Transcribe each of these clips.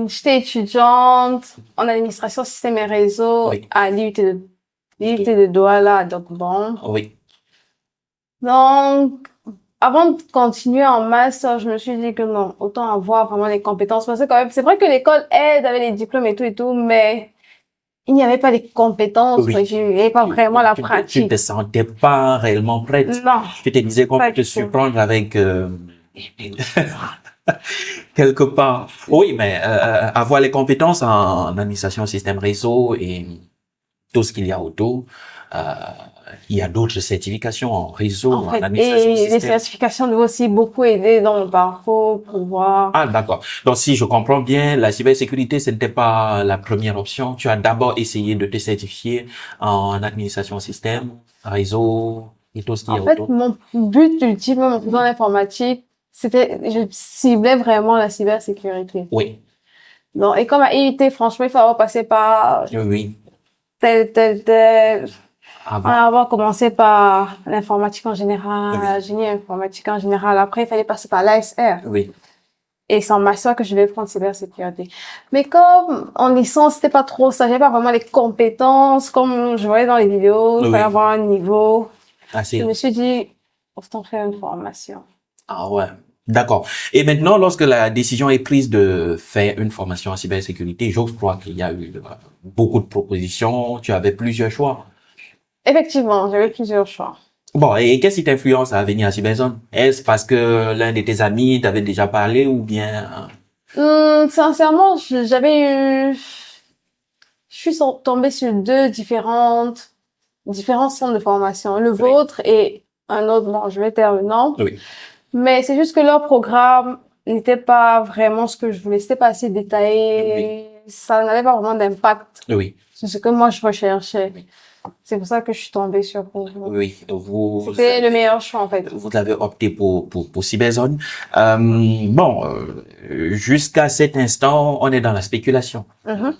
J'étais étudiante en administration système et réseau Oui. à l'IUT de Douala à Dokbon. Oui. Donc, avant de continuer en master, je me suis dit que non, autant avoir vraiment les compétences. Parce que quand même, c'est vrai que l'école aide avec les diplômes et tout, mais il n'y avait pas les compétences, Oui. il n'y avait pas vraiment la Tu pratique. te sentais pas réellement prête. Non, Tu te disais qu'on pas peut te du tout. surprendre avec quelque part. Oui, mais avoir les compétences en administration système réseau et tout ce qu'il y a autour, euh, il y a d'autres certifications en réseau, En en fait, administration et les système. certifications doivent aussi beaucoup aider dans mon parcours pour voir. Ah, d'accord. Donc, si je comprends bien, la cybersécurité, ce n'était pas la première option. Tu as d'abord essayé de te certifier en administration système, réseau et tout ce qu'il y En a fait, autour. mon but ultime dans l'informatique, je ciblais vraiment la cybersécurité. Oui, Donc, et comme à IUT, franchement, il faut avoir passé par oui. tel. On Avant. a d'abord commencé par l'informatique en général, Oui, la génie informatique en général. Après, il fallait passer par l'ASR. oui, Et c'est en master que je vais prendre cybersécurité. Mais comme en licence, c'était pas trop ça, j'avais pas vraiment les compétences, comme je voyais dans les vidéos, il fallait oui. avoir un niveau. Je Assez. me suis dit, autant faire une formation. Ah ouais. D'accord. Et maintenant, lorsque la décision est prise de faire une formation en cybersécurité, j'ose croire qu'il y a eu beaucoup de propositions, tu avais plusieurs choix. Effectivement, j'avais plusieurs choix. Bon, et qu'est-ce qui t'influence à venir à Cyberzone? Est-ce parce que l'un de tes amis t'avait déjà parlé ou bien... Sincèrement, je suis tombée sur différents centres de formation. Le vôtre et un autre, bon, je vais taire le nom. Oui, Mais c'est juste que leur programme n'était pas vraiment ce que je voulais. C'était pas assez détaillé. Ça n'avait pas vraiment d'impact oui, sur ce que moi je recherchais. C'est pour ça que je suis tombée sur vous. oui. C'était le meilleur choix, en fait. Vous avez opté pour Cyberzone. Bon, jusqu'à cet instant, on est dans la spéculation. Mhm.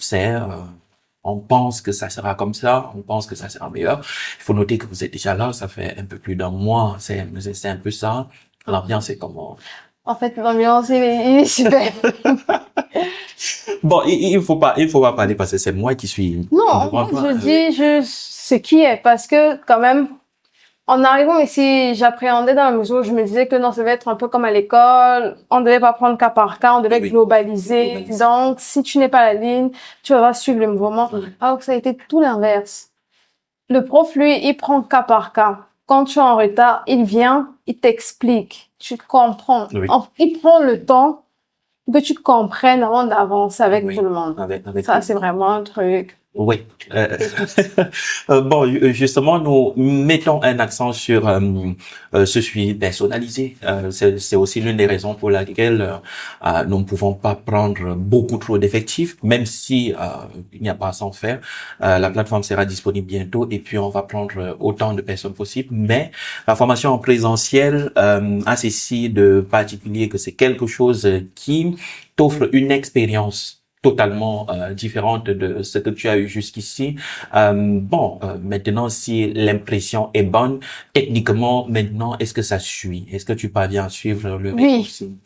On pense que ça sera comme ça, on pense que ça sera meilleur. Il faut noter que vous êtes déjà là, ça fait un peu plus d'un mois, c'est un peu ça. L'ambiance est comment? En fait, l'ambiance, il est super. Bon, il faut pas parler parce que c'est moi qui suis. Non, en fait, je dis ce qui est, parce que quand même, en arrivant ici, j'appréhendais dans la mesure où je me disais que non, ça va être un peu comme à l'école. On devait pas prendre cas par cas, on devait Oui. globaliser. Donc, si tu n'es pas à la ligne, tu vas suivre le mouvement. Alors que ça a été tout l'inverse. Le prof, lui, il prend cas par cas. Quand tu es en retard, il vient, il t'explique. Tu comprends. Oui. Il prend le temps que tu comprennes avant d'avancer avec Oui. tout le monde. Avec Ça, c'est vraiment un truc. Oui. Bon, justement, nous mettons un accent sur ce suivi personnalisé. C'est aussi l'une des raisons pour laquelle nous ne pouvons pas prendre beaucoup trop d'effectifs, même si il n'y a pas à s'en faire. La plateforme sera disponible bientôt et puis on va prendre autant de personnes possible. Mais la formation en présentiel a ceci de particulier que c'est quelque chose qui t'offre une expérience totalement différente de ce que tu as eu jusqu'ici. Maintenant, si l'impression est bonne, techniquement, maintenant, est-ce que ça suit? Est-ce que tu parviens à suivre le rythme Oui. aussi?